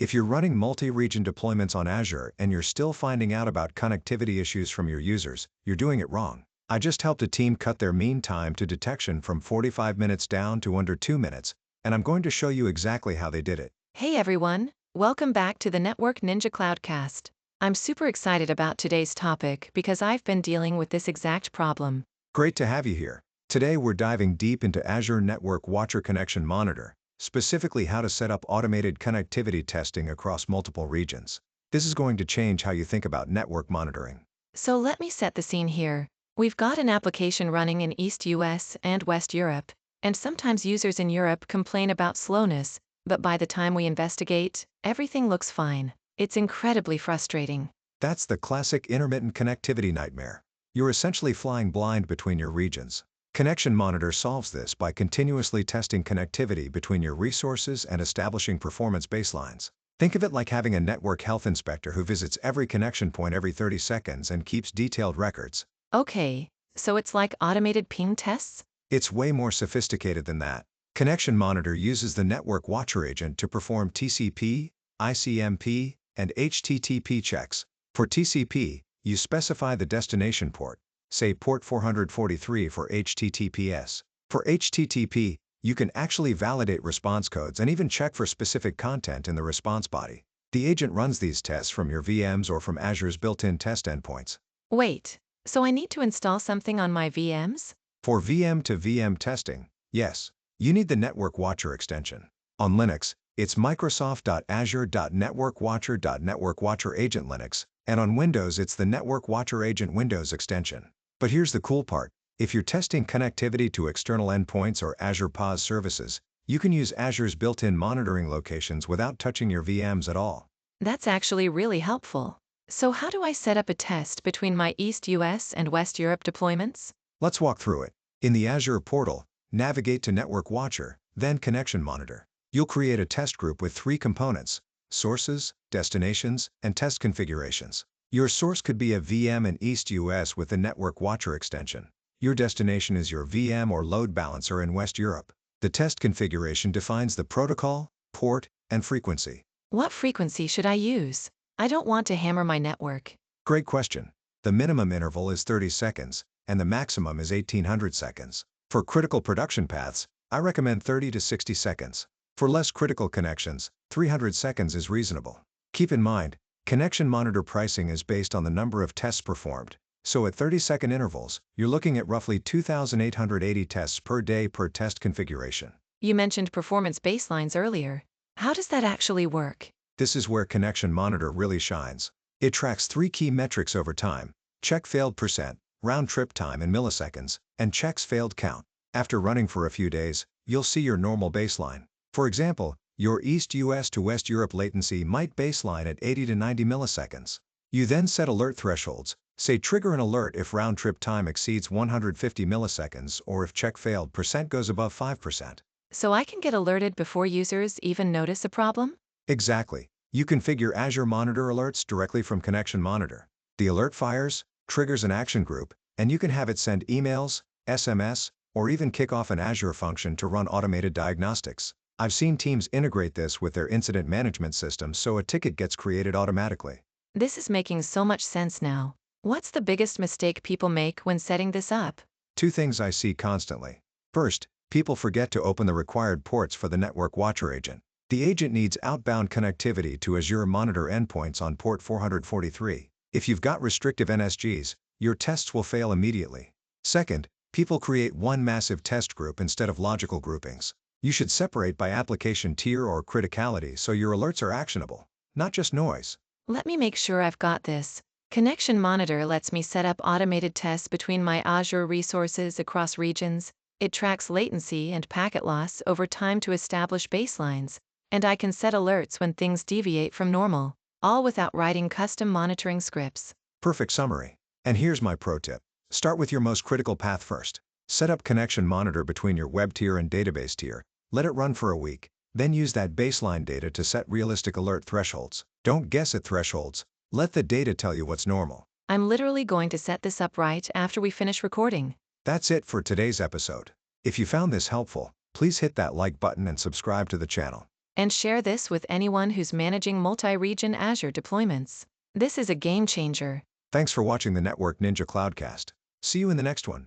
If you're running multi-region deployments on Azure and you're still finding out about connectivity issues from your users, you're doing it wrong. I just helped a team cut their mean time to detection from 45 minutes down to under 2 minutes, and I'm going to show you exactly how they did it. Hey everyone, welcome back to the Network Ninja Cloudcast. I'm super excited about today's topic because I've been dealing with this exact problem. Great to have you here. Today we're diving deep into Azure Network Watcher Connection Monitor, specifically how to set up automated connectivity testing across multiple regions. This is going to change how you think about network monitoring. So let me set the scene here. We've got an application running in East US and West Europe, and sometimes users in Europe complain about slowness, but by the time we investigate, everything looks fine. It's incredibly frustrating. That's the classic intermittent connectivity nightmare. You're essentially flying blind between your regions. Connection Monitor solves this by continuously testing connectivity between your resources and establishing performance baselines. Think of it like having a network health inspector who visits every connection point every 30 seconds and keeps detailed records. Okay, so it's like automated ping tests? It's way more sophisticated than that. Connection Monitor uses the Network Watcher agent to perform TCP, ICMP, and HTTP checks. For TCP, you specify the destination port, say port 443 for HTTPS. For HTTP, you can actually validate response codes and even check for specific content in the response body. The agent runs these tests from your VMs or from Azure's built-in test endpoints. Wait, so I need to install something on my VMs? For VM to VM testing, yes, you need the Network Watcher extension. On Linux, it's Microsoft.azure.network-watcher.network-watcher agent Linux, and on Windows it's the Network Watcher Agent Windows extension. But here's the cool part. If you're testing connectivity to external endpoints or Azure PaaS services, you can use Azure's built-in monitoring locations without touching your VMs at all. That's actually really helpful. So how do I set up a test between my East US and West Europe deployments? Let's walk through it. In the Azure portal, navigate to Network Watcher, then Connection Monitor. You'll create a test group with 3 components: sources, destinations, and test configurations. Your source could be a VM in East US with the Network Watcher extension. Your destination is your VM or load balancer in West Europe. The test configuration defines the protocol, port, and frequency. What frequency should I use? I don't want to hammer my network. Great question. The minimum interval is 30 seconds, and the maximum is 1800 seconds. For critical production paths, I recommend 30 to 60 seconds. For less critical connections, 300 seconds is reasonable. Keep in mind, Connection Monitor pricing is based on the number of tests performed. So at 30-second intervals, you're looking at roughly 2,880 tests per day per test configuration. You mentioned performance baselines earlier. How does that actually work? This is where Connection Monitor really shines. It tracks 3 key metrics over time: check failed %, round trip time in milliseconds, and checks failed count. After running for a few days, you'll see your normal baseline. For example, your East US to West Europe latency might baseline at 80 to 90 milliseconds. You then set alert thresholds, say trigger an alert if round trip time exceeds 150 milliseconds or if check failed % goes above 5%. So I can get alerted before users even notice a problem? Exactly. You configure Azure Monitor alerts directly from Connection Monitor. The alert fires, triggers an action group, and you can have it send emails, SMS, or even kick off an Azure function to run automated diagnostics. I've seen teams integrate this with their incident management system so a ticket gets created automatically. This is making so much sense now. What's the biggest mistake people make when setting this up? 2 things I see constantly. First, people forget to open the required ports for the Network Watcher agent. The agent needs outbound connectivity to Azure Monitor endpoints on port 443. If you've got restrictive NSGs, your tests will fail immediately. Second, people create one massive test group instead of logical groupings. You should separate by application tier or criticality so your alerts are actionable, not just noise. Let me make sure I've got this. Connection Monitor lets me set up automated tests between my Azure resources across regions. It tracks latency and packet loss over time to establish baselines, and I can set alerts when things deviate from normal, all without writing custom monitoring scripts. Perfect summary. And here's my pro tip. Start with your most critical path first. Set up Connection Monitor between your web tier and database tier. Let it run for a week. Then use that baseline data to set realistic alert thresholds. Don't guess at thresholds. Let the data tell you what's normal. I'm literally going to set this up right after we finish recording. That's it for today's episode. If you found this helpful, please hit that like button and subscribe to the channel. And share this with anyone who's managing multi-region Azure deployments. This is a game changer. Thanks for watching the Network Ninja Cloudcast. See you in the next one.